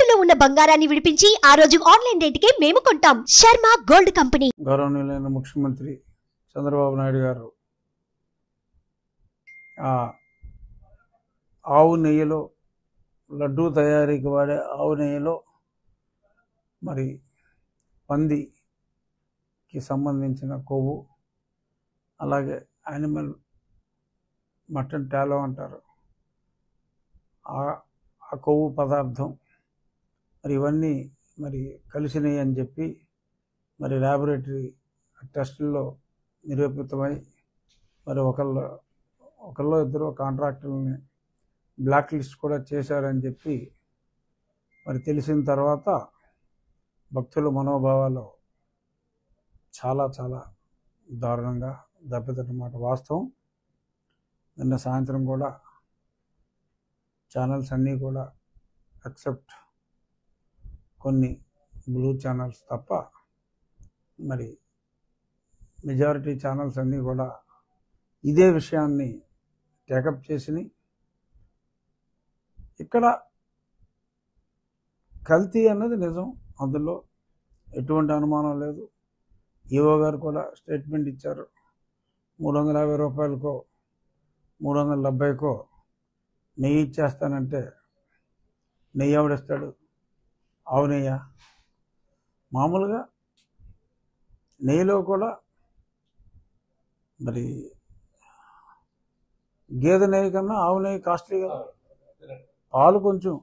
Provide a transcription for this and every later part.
తాకట్టులో ఉన్న బంగారాన్ని విడిపించి ఆ రోజు ఆన్లైన్ రేటుకే మేము కొంటాం. Sharma gold company. గౌరవనీయులైన ముఖ్యమంత్రి చంద్రబాబు నాయుడు గారు ఆవు నెయ్యిలో లడ్డూ తయారీకి వాడే ఆవు నెయ్యిలో మరి పందికి సంబంధించిన కొవ్వు, అలాగే యానిమల్ మటన్ టాలో అంటారు, ఆ కొవ్వు పదార్థం మరి ఇవన్నీ మరి కలిసినాయి అని చెప్పి మరి ల్యాబొరేటరీ టెస్టుల్లో నిరూపితమై మరి ఒకళ్ళు ఇద్దరు కాంట్రాక్టర్లని బ్లాక్ లిస్ట్ కూడా చేశారని చెప్పి మరి తెలిసిన తర్వాత భక్తుల మనోభావాలు చాలా చాలా దారుణంగా దెబ్బతిన్నమాట వాస్తవం. నిన్న సాయంత్రం కూడా ఛానల్స్ అన్నీ కూడా ఎక్సెప్ట్ కొన్ని బ్లూ ఛానల్స్ తప్ప మరి మెజారిటీ ఛానల్స్ అన్నీ కూడా ఇదే విషయాన్ని టేకప్ చేసినాయి. ఇక్కడ కల్తీ అన్నది నిజం, అందులో ఎటువంటి అనుమానం లేదు. ఈఓ గారు కూడా స్టేట్మెంట్ ఇచ్చారు. 350 రూపాయలకో 370కో నెయ్యి ఇచ్చేస్తానంటే నెయ్యి ఎవడిస్తాడు? ఆవు నెయ్య. మామూలుగా నెయ్యిలో కూడా మరి గేదె నెయ్యి కన్నా ఆవు నెయ్యి కాస్ట్లీ కదా. పాలు కొంచెం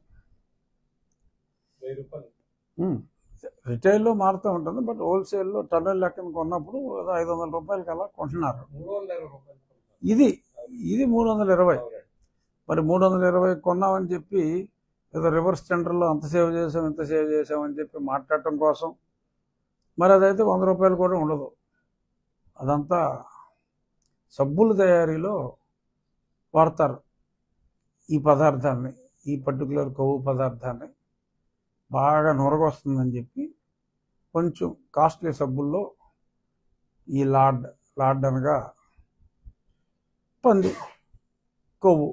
రిటైల్లో మారుతూ ఉంటుంది, బట్ హోల్సేల్లో టన్నుల లెక్కన కొన్నప్పుడు 500 రూపాయలకి అలా కొంటున్నారు. ఇది 320. మరి 320 కొన్నామని చెప్పి ఏదో రివర్స్ టెండర్లో అంత సేవ్ చేసాం ఇంత సేవ్ చేసామని చెప్పి మాట్లాడటం కోసం మరి అదైతే 100 రూపాయలు కూడా ఉండదు. అదంతా సబ్బుల తయారీలో వాడతారు ఈ పదార్థాన్ని, ఈ పర్టికులర్ కొవ్వు పదార్థాన్ని బాగా నొరగొస్తుందని చెప్పి కొంచెం కాస్ట్లీ సబ్బుల్లో ఈ లార్డ్ అనగా పంది కొవ్వు,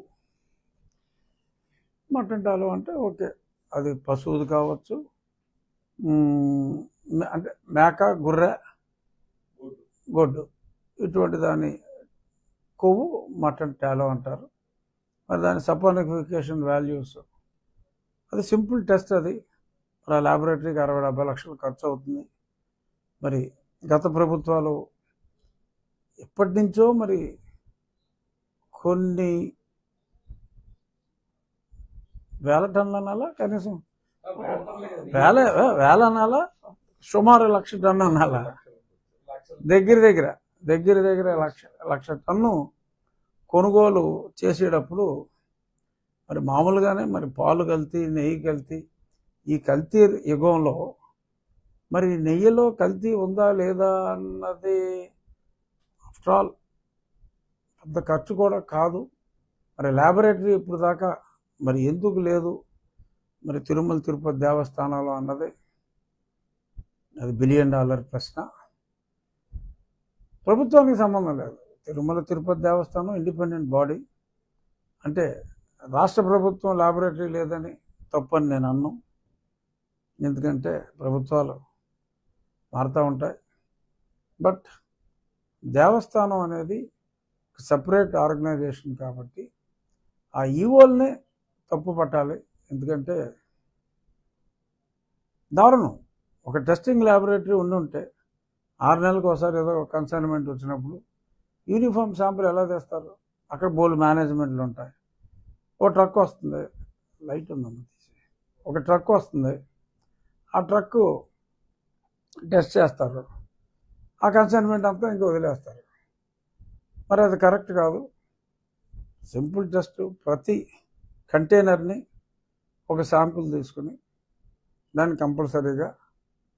మటన్ టాలో అంటే ఓకే, అది పశువుది కావచ్చు, అంటే మేక, గొర్రె, గొడ్డు, ఇటువంటి దాని కొవ్వు మటన్ టాలో అంటారు. మరి దాని సపోనిఫికేషన్ వాల్యూస్ అది సింపుల్ టెస్ట్. అది మరి ల్యాబొరేటరీకి 60-70 లక్షలు ఖర్చు అవుతుంది. మరి గత ప్రభుత్వాలు ఎప్పటి నుంచో మరి కొన్ని వేల టన్నుల అనాలా, కనీసం వేల అనాలా, సుమారు 1,00,000 టన్ను అనాలా, దగ్గర లక్ష టన్ను కొనుగోలు చేసేటప్పుడు మరి మామూలుగానే మరి పాలు కల్తీ, నెయ్యి కల్తీ, ఈ కల్తీ యుగంలో మరి నెయ్యిలో కల్తీ ఉందా లేదా అన్నది ఆఫ్టర్ ఆల్ పెద్ద ఖర్చు కూడా కాదు. మరి ల్యాబొరేటరీ ఇప్పుడు దాకా మరి ఎందుకు లేదు మరి తిరుమల తిరుపతి దేవస్థానంలో అన్నది అది $1 బిలియన్ ప్రశ్న. ప్రభుత్వానికి సంబంధం లేదు. తిరుమల తిరుపతి దేవస్థానం ఇండిపెండెంట్ బాడీ. అంటే రాష్ట్ర ప్రభుత్వం ల్యాబొరేటరీ లేదని తప్పని నేను అన్నాను, ఎందుకంటే ప్రభుత్వాలు మారుతూ ఉంటాయి. బట్ దేవస్థానం అనేది సపరేట్ ఆర్గనైజేషన్ కాబట్టి ఆ ఈవోల్నే తప్పు పట్టాలి. ఎందుకంటే దారుణం. ఒక టెస్టింగ్ ల్యాబొరేటరీ ఉండుంటే 6 నెలలకు ఒకసారి ఏదో కన్సైన్మెంట్ వచ్చినప్పుడు యూనిఫామ్ శాంపుల్ ఎలా తెస్తారు? అక్కడ బోల్డ్ మేనేజ్మెంట్లు ఉంటాయి. ఓ ట్రక్ వస్తుంది, లైట్ ఉందమ్మ తీసి, ఒక ట్రక్ వస్తుంది, ఆ ట్రక్కు టెస్ట్ చేస్తారు, ఆ కన్సైన్మెంట్ అంతా ఇంకా వదిలేస్తారు. మరి అది కరెక్ట్ కాదు. సింపుల్ టెస్ట్, ప్రతి కంటైనర్ని ఒక శాంపుల్ తీసుకుని దాన్ని కంపల్సరీగా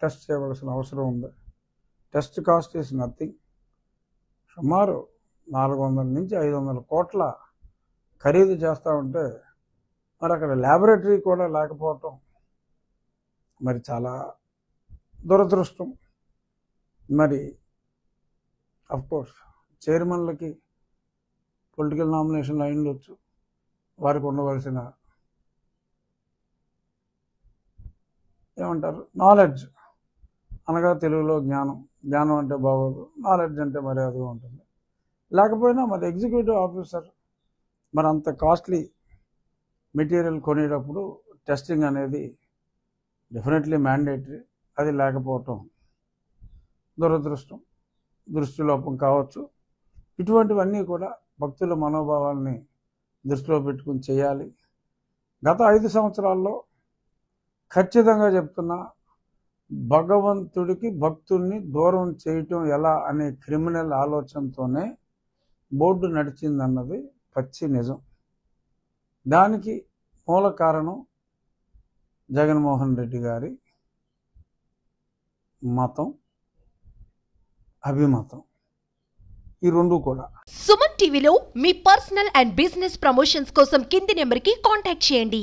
టెస్ట్ చేయవలసిన అవసరం ఉంది. Test cost is nothing. సుమారు 400 నుంచి 500 కోట్ల ఖరీదు చేస్తూ ఉంటే మరి అక్కడ ల్యాబొరేటరీ కూడా లేకపోవటం మరి చాలా దురదృష్టం. మరి అఫ్కోర్స్ చైర్మన్లకి పొలిటికల్ నామినేషన్ లైన్లు వచ్చు, వారికి ఉండవలసిన ఏమంటారు నాలెడ్జ్ అనగా తెలుగులో జ్ఞానం, జ్ఞానం అంటే బాగోదు, నాలెడ్జ్ అంటే మర్యాదగా ఉంటుంది. లేకపోయినా మరి ఎగ్జిక్యూటివ్ ఆఫీసర్ మరి అంత కాస్ట్లీ మెటీరియల్ కొనేటప్పుడు టెస్టింగ్ అనేది డెఫినెట్లీ మ్యాండేటరీ. అది లేకపోవటం దురదృష్టం, దృష్టిలోపం కావచ్చు. ఇటువంటివన్నీ కూడా భక్తుల మనోభావాల్ని దృష్టిలో పెట్టుకుని చేయాలి. గత 5 సంవత్సరాల్లో ఖచ్చితంగా చెప్తున్నా, భగవంతుడికి భక్తుల్ని దూరం చేయటం ఎలా అనే క్రిమినల్ ఆలోచనతోనే బోర్డు నడిచిందన్నది పచ్చి నిజం. దానికి మూల కారణం జగన్మోహన్ రెడ్డి గారి మతం, అభిమతం, ఈ రెండు కూడా. సుమన్ టీవీలో మీ పర్సనల్ అండ్ బిజినెస్ ప్రమోషన్స్ కోసం కింది నెంబర్కి కాంటాక్ట్ చేయండి.